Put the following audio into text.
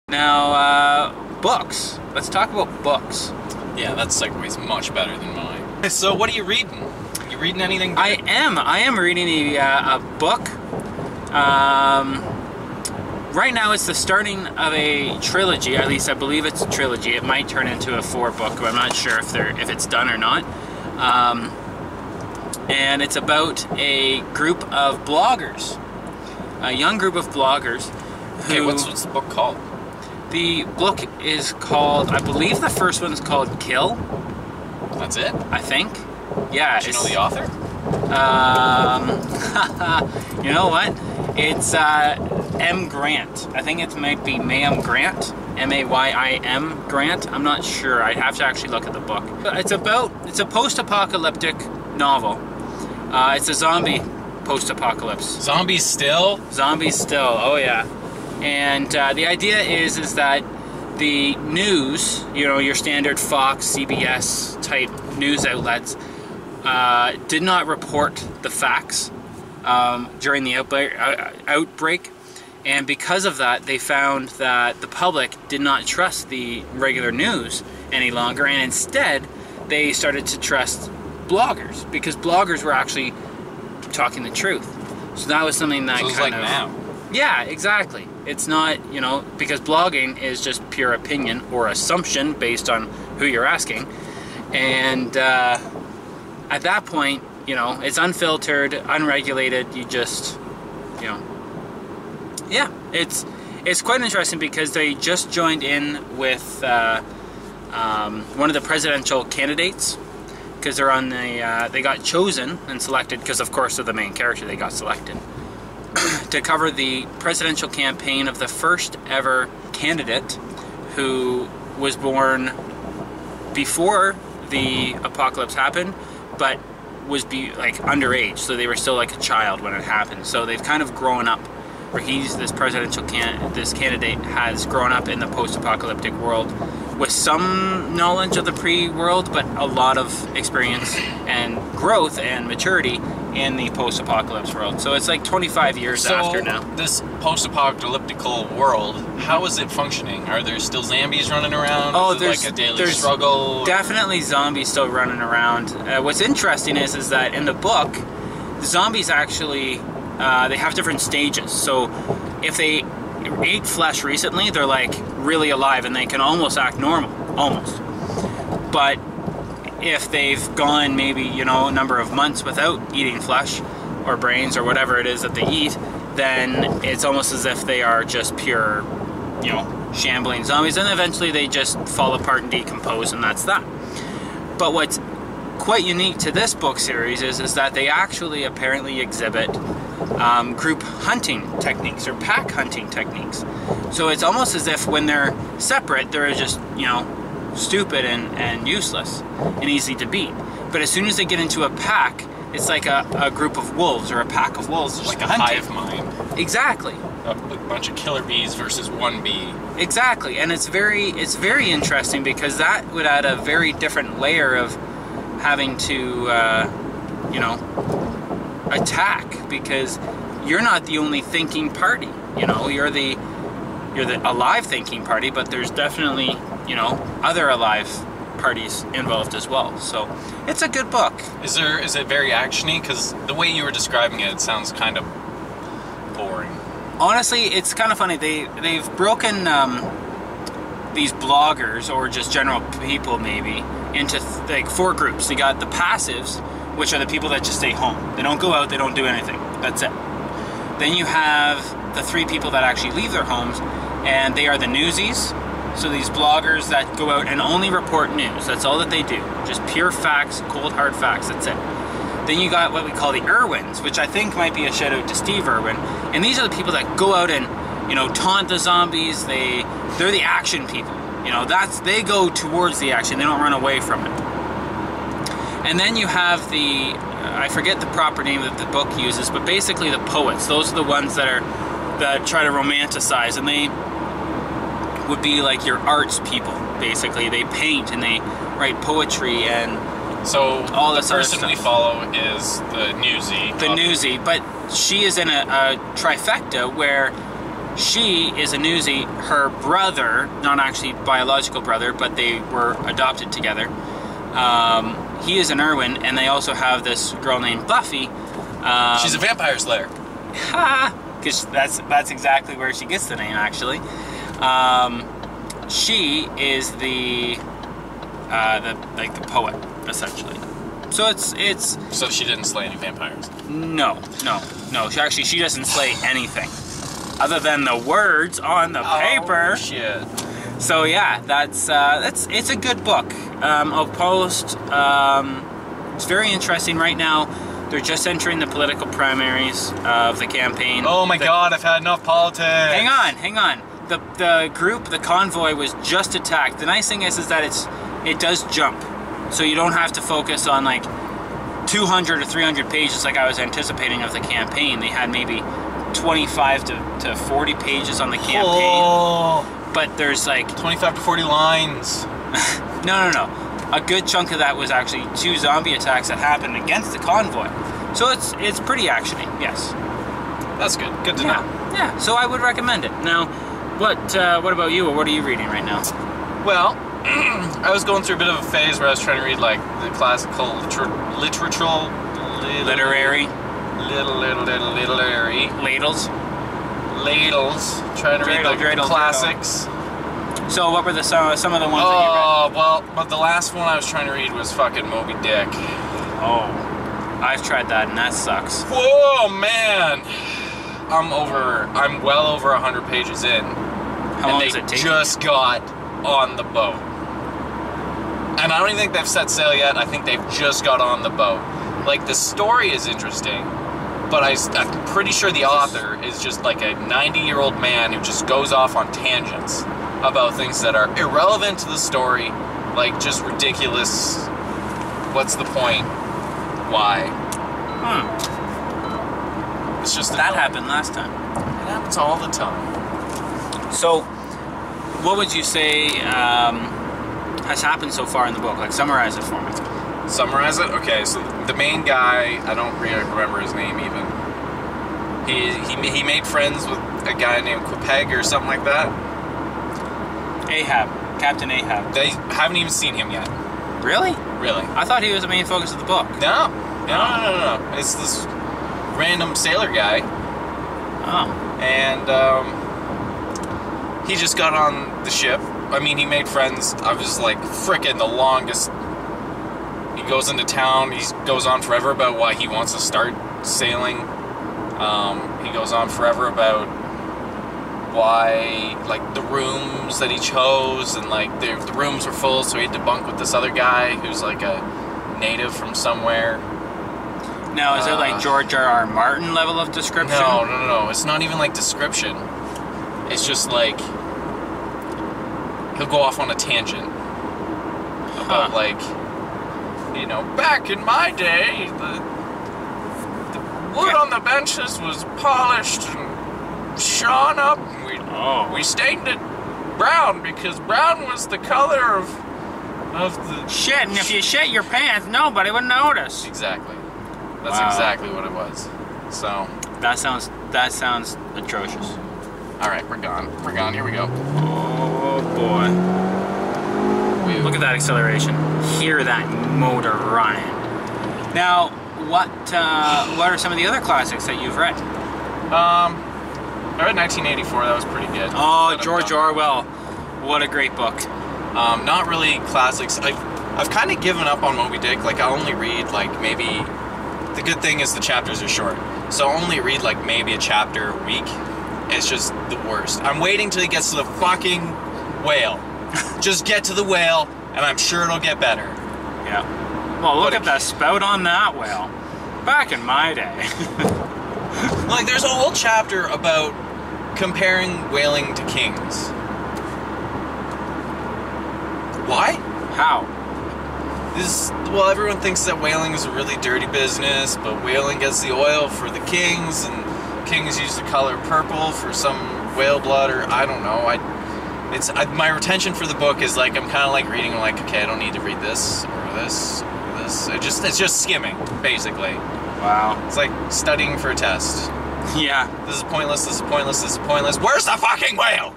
Now, books. Let's talk about books. Yeah, that segue's much better than mine. So, what are you reading? You reading anything good? I am reading a book. Right now it's the starting of a trilogy, at least I believe it's a trilogy. It might turn into a 4-book, but I'm not sure if it's done or not. And it's about a group of bloggers, a young group of bloggers. Okay, what's the book called? The book is called, I believe the first one's called Kill. That's it? I think. Yeah. Do you know the author? You know what? It's M. Grant. I think it might be Mayim Grant. M-A-Y-I-M Grant. I'm not sure. I'd have to actually look at the book. It's a post-apocalyptic novel. It's a zombie post-apocalypse. Zombies still? Zombies still. Oh yeah. And the idea is that the news, you know, your standard Fox, CBS type news outlets, did not report the facts during the outbreak, and because of that, they found that the public did not trust the regular news any longer, and instead, they started to trust bloggers, because bloggers were actually talking the truth. So that was something that so kind of... now. Yeah, exactly. It's not, you know, because blogging is just pure opinion or assumption based on who you're asking. And at that point, you know, it's unfiltered, unregulated. You just, you know, yeah, it's quite interesting because they just joined in with one of the presidential candidates, because they're on the, they got chosen and selected because, of course, they're the main character. They got selected to cover the presidential campaign of the first ever candidate who was born before the apocalypse happened, but was like underage, so they were still like a child when it happened. So they've kind of grown up, where this presidential this candidate has grown up in the post-apocalyptic world with some knowledge of the pre-world, but a lot of experience and growth and maturity in the post-apocalypse world. So it's like 25 years after now. This post-apocalyptic world, how is it functioning? Are there still zombies running around? Oh, there's like a daily struggle? Definitely zombies still running around. What's interesting is that in the book, the zombies actually, they have different stages. So if they ate flesh recently, they're like really alive and they can almost act normal, almost. But if they've gone maybe, you know, a number of months without eating flesh or brains or whatever it is that they eat, then it's almost as if they are just pure, you know, shambling zombies, and eventually they just fall apart and decompose, and that's that. But what's quite unique to this book series is that they actually apparently exhibit group hunting techniques or pack hunting techniques. So it's almost as if when they're separate, they're just, you know, stupid and useless and easy to beat. But as soon as they get into a pack, it's like a group of wolves or a pack of wolves. Just like a hunting. hive mind. Exactly. A bunch of killer bees versus one bee. Exactly, and it's very interesting because that would add a very different layer of having to, you know, attack, because you're not the only thinking party. You know, you're the alive thinking party, but there's definitely, you know, other alive parties involved as well. So it's a good book. Is it very actiony? Because the way you were describing it, it sounds kind of boring. Honestly, it's kind of funny. They've broken these bloggers, or just general people maybe, into like 4 groups. They got the passives, which are the people that just stay home. They don't go out, they don't do anything. That's it. Then you have the 3 people that actually leave their homes, and they are the newsies. So these bloggers that go out and only report news. That's all that they do. Just pure facts, cold hard facts, that's it. Then you got what we call the Irwins, which I think might be a shout out to Steve Irwin. And these are the people that go out and, you know, taunt the zombies. They're the action people. You know, they go towards the action. They don't run away from it. And then you have I forget the proper name that the book uses, but basically the poets. Those are the ones that try to romanticize, and they would be like your arts people, basically. They paint and they write poetry and so all the this other person stuff. we follow is the newsie. The newsie, but she is in a trifecta where She is a newsie. Her brother, not actually biological brother, but they were adopted together. He is an Irwin, and they also have this girl named Buffy. She's a vampire slayer. Ha! Because that's exactly where she gets the name, actually. She is the poet, essentially. So it's. So she didn't slay any vampires. No. She doesn't slay anything, other than the words on the paper. Oh shit. So yeah, it's a good book. I'll post. It's very interesting right now. They're just entering the political primaries of the campaign. Oh my God, I've had enough politics. Hang on. The group, the convoy, was just attacked. The nice thing is that it does jump, so you don't have to focus on like 200 or 300 pages like I was anticipating of the campaign. They had maybe 25 to 40 pages on the campaign. Oh. But there's like 25 to 40 lines. No. A good chunk of that was actually 2 zombie attacks that happened against the convoy. So it's pretty actiony, yes. That's good. Good to know. Yeah, so I would recommend it. Now, what about you, or what are you reading right now? Well, I was going through a bit of a phase where I was trying to read like the classical Literary. Literary. Ladles. Trying to read the classics. So what were some of the ones that you read? Oh, well, but the last one I was trying to read was fucking Moby Dick. Oh, I've tried that and that sucks. Whoa, man. I'm well over 100 pages in. How long does it take? Just got on the boat. And I don't even think they've set sail yet. I think they've just got on the boat. Like, the story is interesting, but I'm pretty sure the author is just like a 90-year-old man who just goes off on tangents about things that are irrelevant to the story, like just ridiculous. What's the point? Why? It's just that happened last time. It happens all the time. So, what would you say has happened so far in the book? Like, summarize it for me. Summarize it? Okay, so the main guy, I don't really remember his name even. He made friends with a guy named Quipeg or something like that. Captain Ahab. They haven't even seen him yet. Really? Really. I thought he was the main focus of the book. No. It's this random sailor guy. Oh. And he just got on the ship. I mean, he made friends. I was like frickin' the longest. He goes into town. He goes on forever about why he wants to start sailing. He goes on forever about why, like, the rooms that he chose, and like the rooms were full, so he had to bunk with this other guy who's like a native from somewhere. Now, is it like George R.R. Martin level of description? No. It's not even like description. It's just like he'll go off on a tangent about like, you know, back in my day, the wood on the benches was polished and shone up. We stained it brown because brown was the color of the shit. And if you shit your pants, nobody would notice. Exactly. That's exactly what it was. So that sounds atrocious. All right, we're gone. Here we go. Oh boy! Woo. Look at that acceleration. Hear that motor running. Now, what are some of the other classics that you've read? I read 1984. That was pretty good. Oh, George Orwell. What a great book. Not really classics. I've kind of given up on Moby Dick. Like, I only read like maybe. The good thing is the chapters are short, so I only read like maybe a chapter a week. It's just the worst. I'm waiting till he gets to the fucking whale. Just get to the whale, and I'm sure it'll get better. Yeah. Well, look at the spout on that whale. Back in my day. Like, there's a whole chapter about comparing whaling to kings. Why? How? Well, everyone thinks that whaling is a really dirty business, but whaling gets the oil for the kings, and kings use the color purple for some whale blood, or I don't know. My retention for the book is like, I'm kind of like reading, I'm like, okay, I don't need to read this or this or this. It's just skimming, basically. Wow. It's like studying for a test. Yeah. This is pointless, this is pointless, this is pointless. Where's the fucking whale?